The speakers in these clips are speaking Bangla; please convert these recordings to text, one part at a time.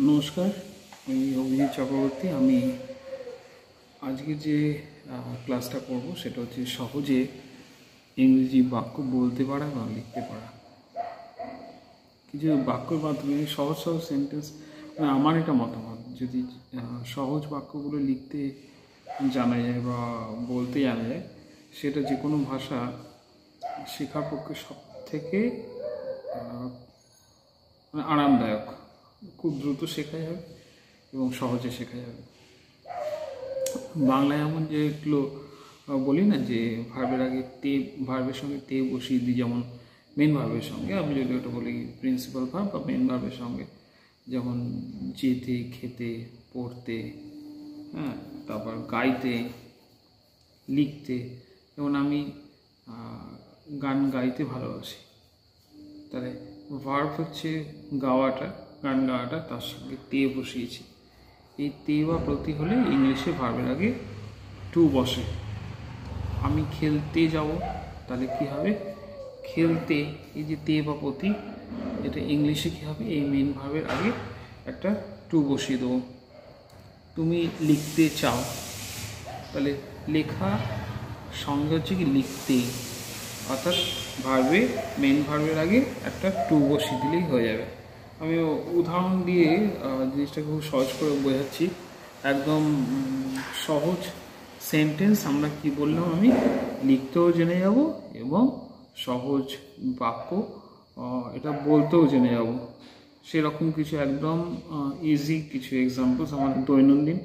নমস্কার, আমি অভিজিৎ চক্রবর্তী। আমি আজকে যে ক্লাসটা করব সেটা হচ্ছে সহজে ইংরেজি বাক্য বলতে পারা বা লিখতে পারা। কিছু বাক্যের মাধ্যমে সহজ সহজ সেন্টেন্স, আমার এটা মতামত, যদি সহজ বাক্যগুলো লিখতে জানা যায় বা বলতে জানা যায়, সেটা যে কোনো ভাষা শেখার পক্ষে সব থেকে আরামদায়ক। খুব দ্রুত শেখা যাবে এবং সহজে শেখা যাবে। বাংলায় এমন যেগুলো বলি না, যে ভার্বের আগে তে, ভার্বের সঙ্গে তে বসিয়ে দিই, যেমন মেন ভার্বের সঙ্গে। আমি যদি ওটা বলি প্রিন্সিপাল ভার্ব বা মেন ভার্বের সঙ্গে, যেমন যেতে, খেতে, পড়তে, হ্যাঁ, তারপর গাইতে, লিখতে। যেমন আমি গান গাইতে ভালোবাসি, তাহলে ভার্ব হচ্ছে গাওয়াটা, গান গাওয়াটা, তার সঙ্গে তে বসিয়েছি। এই তে বা প্রতি হলে ইংলিশে ভার্বের আগে টু বসে। আমি খেলতে যাব, তাহলে কি হবে? খেলতে, এই যে তে বা প্রতি, এটা ইংলিশে কী হবে? এই মেন ভার্বের আগে একটা টু বসিয়ে দেবো। তুমি লিখতে চাও, তাহলে লেখা সঙ্গে হচ্ছে কি লিখতে, অর্থাৎ ভার্বে মেন ভার্বের আগে একটা টু বসিয়ে দিলেই হয়ে যাবে। আমি উদাহরণ দিয়ে জিনিসটাকে খুব সহজ করে বোঝাচ্ছি। একদম সহজ সেন্টেন্স আমরা কি বললাম, আমি লিখতেও জেনে যাব এবং সহজ বাক্য এটা বলতেও জেনে যাব। সেরকম কিছু একদম ইজি কিছু এক্সাম্পলস আমাদের দৈনন্দিন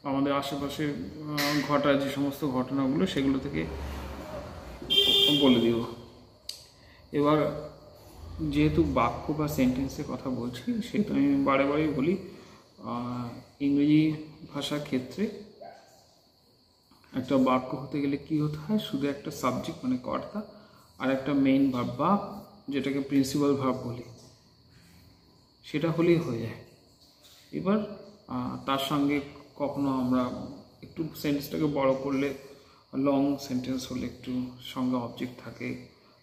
আমাদের আশেপাশে ঘটা যে সমস্ত ঘটনাগুলো, সেগুলো থেকে বলে দিব। এবার যেহেতু বাক্য বা সেন্টেন্সের কথা বলছি, সেহেতু আমি বারে বারে বলি, ইংরেজি ভাষার ক্ষেত্রে একটা বাক্য হতে গেলে কি হতে হয়? শুধু একটা সাবজেক্ট মানে কর্তা আর একটা মেইন ভার্ব বা যেটাকে প্রিন্সিপাল ভার্ব বলি, সেটা হলেই হয়ে যায়। এবার তার সঙ্গে কখনো আমরা একটু সেন্টেন্সটাকে বড় করলে, লং সেন্টেন্স হলে একটু সঙ্গে অবজেক্ট থাকে,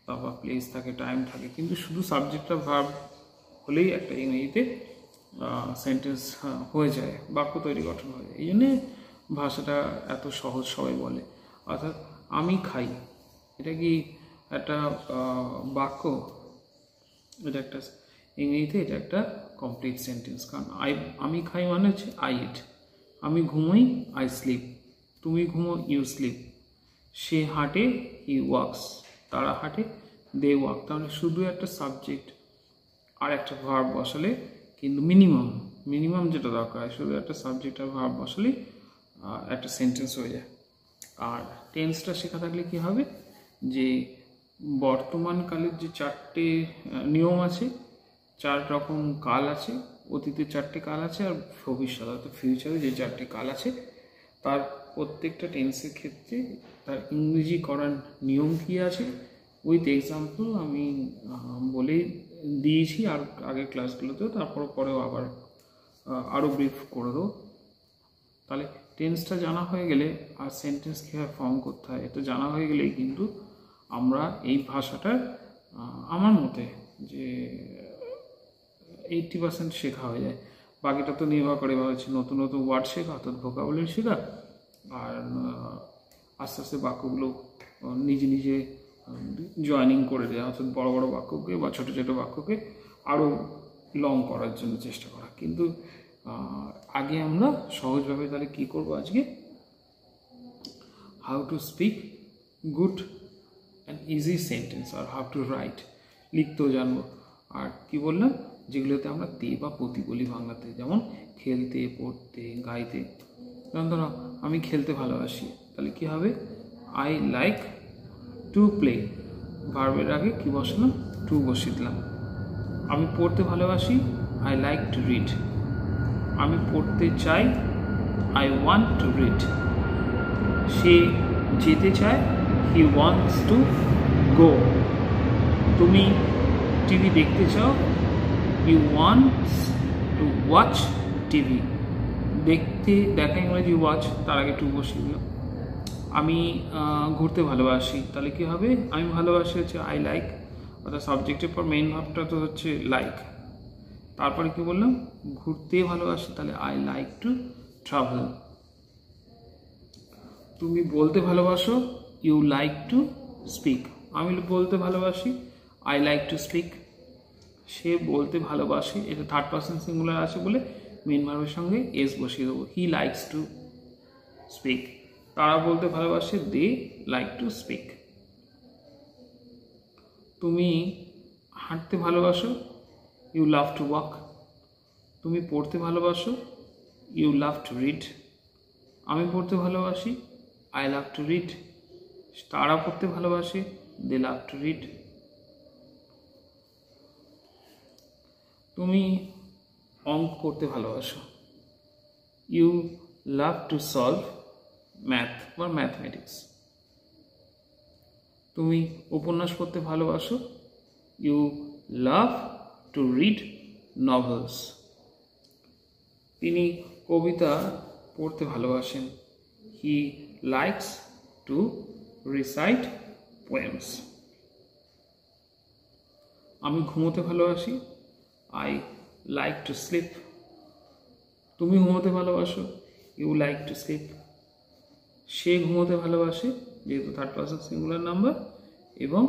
তারপর প্লেস থাকে, টাইম থাকে, কিন্তু শুধু সাবজেক্ট আর ভার্ব হলেই একটা ইংরেজিতে সেন্টেন্স হয়ে যায়, বাক্য তৈরি গঠন হয়ে যায়। এই জন্যে ভাষাটা এত সহজ, সবাই বলে। অর্থাৎ আমি খাই, এটা কি একটা বাক্য? এটা একটা ইংরেজিতে এটা একটা কমপ্লিট সেন্টেন্স। কারণ আমি খাই মানে হচ্ছে আই ইট। আমি ঘুমোই, আই স্লিপ। তুমি ঘুমো, ইউ স্লিপ। সে হাঁটে, হি ওয়াকস। তারা হাঁটে, দে ওয়াক। তাহলে শুধু একটা সাবজেক্ট আর একটা ভার্ব বসালে, কিন্তু মিনিমাম যেটা দরকার, শুধু একটা সাবজেক্ট আর ভার্ব বসালে একটা সেন্টেন্স হয়ে যায়। আর টেন্সটা শেখা থাকলে কি হবে, যে বর্তমানকালের যে চারটে নিয়ম আছে, 4 রকম কাল আছে, অতীতে 4টে কাল আছে, আর ভবিষ্যৎ অর্থাৎ ফিউচারে যে 4টে কাল আছে, তার প্রত্যেকটা টেন্সের ক্ষেত্রে তার ইংরেজি করার নিয়ম কী আছে, উইথ এক্সাম্পল আমি বলে দিয়েছি আর আগের ক্লাসগুলোতেও, তারপর পরেও আবার আরও ব্রিফ করে দেবো। তাহলে টেন্সটা জানা হয়ে গেলে আর সেন্টেন্স কীভাবে ফর্ম করতে হয় এটা জানা হয়ে গেলেই কিন্তু আমরা এই ভাষাটার আমার মতে যে 80% শেখা হয়ে যায়। বাকিটা তো নির্ভর করে হচ্ছে নতুন নতুন ওয়ার্ড শেখা, অর্থাৎ ভোকাবুলারি শেখা, আর আস্তে আস্তে বাক্যগুলো নিজে নিজে জয়েনিং করে দেওয়া, অর্থাৎ বড় বড় বাক্যকে বা ছোটো ছোটো বাক্যকে আরও লং করার জন্য চেষ্টা করা। কিন্তু আগে আমরা সহজভাবে তাহলে কী করবো আজকে, how to speak good and easy sentence, আর হাউ টু রাইট, লিখতেও জানবো। আর কি বললাম, যেগুলোতে আমরা তে বা প্রতি বলি বাংলাতে, যেমন খেলতে, পড়তে, গাইতে। যেমন ধরো আমি খেলতে ভালোবাসি, তাহলে কি হবে? I like to play. ভার্বের আগে কি বসালাম? টু বসিয়ে দিলাম। আমি পড়তে ভালোবাসি, আই লাইক টু রিড। আমি পড়তে চাই, আই ওয়ান্ট টু রিড। সে যেতে চায়, হি ওয়ান্টস টু গো। তুমি টিভি দেখতে চাও, you wants to watch TV. দেখা ইংরেজি ওয়াচ, তার আগে টু বসিয়ে দিলাম। আমি ঘুরতে ভালোবাসি, তাহলে কি হবে? আমি ভালোবাসি হচ্ছে আই লাইক, অর্থাৎ সাবজেক্টের পর মেইন ভাবটা তো হচ্ছে লাইক। তারপরে কি বললাম, ঘুরতে ভালোবাসি, তাহলে আই লাইক টু ট্রাভেল। তুমি বলতে ভালোবাসো, ইউ লাইক টু স্পিক। আমি বলতে ভালোবাসি, আই লাইক টু স্পিক। সে বলতে ভালোবাসে, এটা থার্ড পারসন সিঙ্গুলার আছে বলে মেন ভার্বের সঙ্গে এস বসিয়ে দেবো, হি লাইকস টু স্পিক। তারা বলতে ভালোবাসে, দে লাইক টু স্পিক। তুমি হাঁটতে ভালোবাসো, ইউ লাভ টু ওয়াক। তুমি পড়তে ভালোবাসো, ইউ লাভ টু রিড। আমি পড়তে ভালোবাসি, আই লাভ টু রিড। তারা পড়তে ভালোবাসে, দে লাভ টু রিড। তুমি অঙ্ক করতে ভালোবাসো, you love to solve math বা ম্যাথমেটিক্স। তুমি উপন্যাস পড়তে ভালোবাসো, you love to read novels. তিনি কবিতা পড়তে ভালোবাসেন, he likes to recite poems. আমি ঘুমোতে ভালোবাসি, আই লাইক টু স্লিপ। তুমি ঘুমোতে ভালোবাসো, ইউ লাইক টু স্লিপ। সে ঘুমোতে ভালোবাসে, যেহেতু থার্ড পারসন সিঙ্গুলার নাম্বার, এবং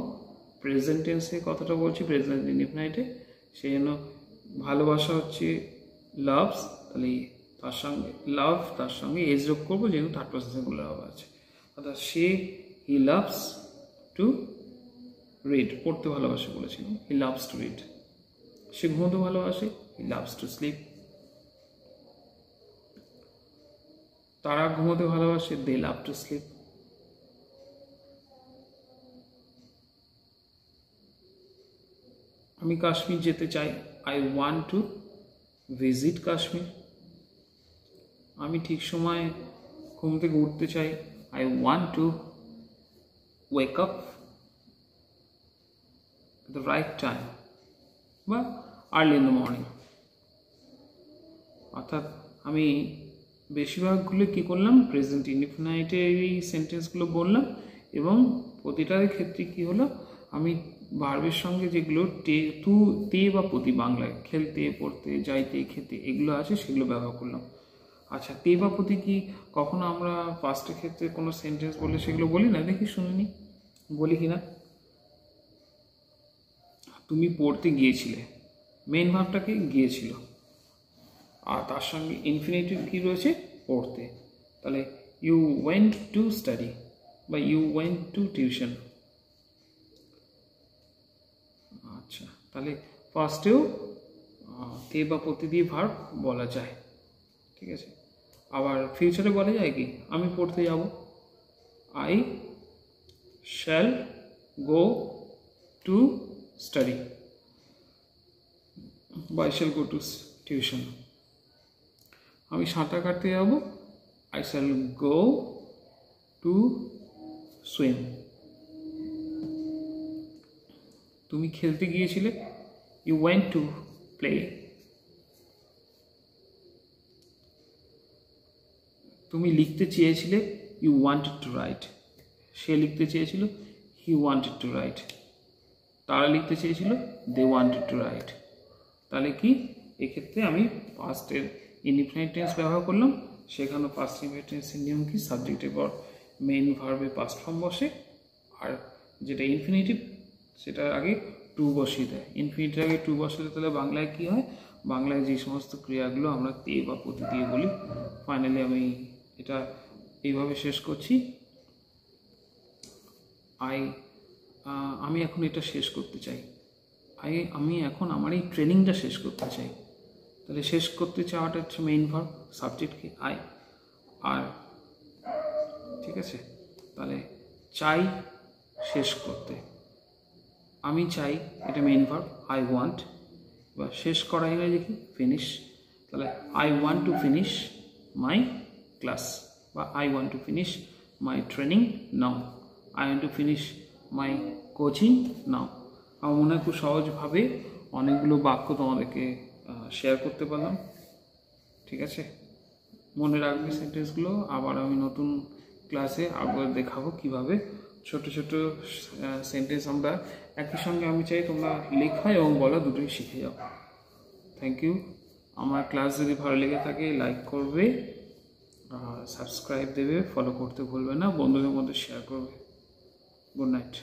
প্রেজেন্ট টেন্সে কথাটা বলছি, প্রেজেন্ট ইনডিফিনাইটে, সেই জন্য ভালোবাসা হচ্ছে লাভস, তাহলে তার সঙ্গে লাভ, তার সঙ্গে এস যোগ করবো, যেহেতু থার্ড পারসন সিঙ্গুলার হবে আছে। অর্থাৎ সে, হি লাভস টু রিড, পড়তে ভালোবাসে বলেছিলাম, হি লাভস টু রিড। সে ঘুমোতে ভালোবাসে, হি লাভস টু স্লিপ। তারা ঘুমোতে ভালোবাসে, দে লাভ টু স্লিপ। আমি কাশ্মীর যেতে চাই, I want to visit Kashmir. আমি ঠিক সময় ঘুম থেকে উঠতে চাই, I want two wake up the right time বা আর্লি ইন দ্য মর্নিং। অর্থাৎ আমি বেশিরভাগগুলো কী করলাম, প্রেজেন্ট ইনডিফিনাইটের এই সেন্টেন্সগুলো বললাম, এবং প্রতিটার ক্ষেত্রে কী হলো, আমি ভার্বের সঙ্গে যেগুলো তে বা প্রতি, বাংলায় খেলতে, পড়তে, যাইতে, খেতে, এগুলো আছে সেগুলো ব্যবহার করলাম। আচ্ছা, তে বা প্রতি কি কখনো আমরা ফার্স্টের ক্ষেত্রে কোনো সেন্টেন্স বলে সেগুলো বলি না? দেখি শুনিনি, বলি কি না। তুমি পড়তে গিয়েছিলে, মেন ভার্বটাকে গিয়েছিল, আর তার সঙ্গে ইনফিনিটিভ কি রয়েছে, পড়তে। তাহলে ইউ ওয়েন্ট টু স্টাডি বা ইউ ওয়েন্ট টু টিউশন। আচ্ছা, তাহলে ফার্স্টেও তে বা প্রতি দিয়ে ভার্ব বলা যায়, ঠিক আছে। আবার ফিউচারে বলা যায় কি, আমি পড়তে যাব, I shall go to study বা I shall go to tuition. আমি সাঁতার কাটতে যাব, I shall go to swim. তুমি খেলতে গিয়েছিলে, ইউ ওয়েন্ট টু প্লে। তুমি লিখতে চেয়েছিলে, ইউ ওয়ান্টেড টু রাইট। সে লিখতে চেয়েছিল, হি ওয়ান্টেড টু রাইট। তারা লিখতে চেয়েছিল, দে ওয়ান্টেড টু রাইট। তাহলে কি, এক্ষেত্রে আমি পাস্টের ইনডিফিনাইট টেন্স ব্যবহার করলাম। সেখানে পাস্ট ইনডিফিনাইট টেন্সের নিয়ম কি, সাবজেক্টের পর মেইন ভার্বে পাস্ট ফর্ম বসে, আর যেটা ইনফিনিটিভ সেটার আগে টু বসিয়ে দেয়। ইনফিনিটির আগে টু বসালে তাহলে বাংলায় কি হয়, বাংলায় যে সমস্ত ক্রিয়াগুলো আমরা তে বা প্রতি দিয়ে বলি। ফাইনালি আমি এটা এইভাবে শেষ করছি। আমি এখন এটা শেষ করতে চাই, আমি এখন আমার এই ট্রেনিংটা শেষ করতে চাই। তাহলে শেষ করতে চাওয়াটা হচ্ছে মেইন ভার্ব, সাবজেক্টকে আই, আর ঠিক আছে। তাহলে চাই শেষ করতে, আমি চাই, এটা মেইন ভার্ব, আই ওয়ান্ট। বা শেষ করা ইংরেজি কি, ফিনিশ। তাহলে I want to finish my class বা I want to finish my training now, I want to finish my coaching now. আমার মনে হয় খুব সহজভাবে অনেকগুলো বাক্য তোমাদেরকে শেয়ার করতে পারলাম, ঠিক আছে। মনে রাখবে সেন্টেন্সগুলো। আবার আমি নতুন ক্লাসে আবার দেখাবো কিভাবে ছোট ছোট সেন্টেন্স আমরা একই সঙ্গে, আমি চাই তোমরা লেখা এবং বলা দুটোই শিখে যাও। Thank you. আমার ক্লাস যদি ভালো লেগে থাকে লাইক করবে, সাবস্ক্রাইব দেবে, ফলো করতে ভুলবে না, বন্ধুদের মধ্যে শেয়ার করবে। Good night.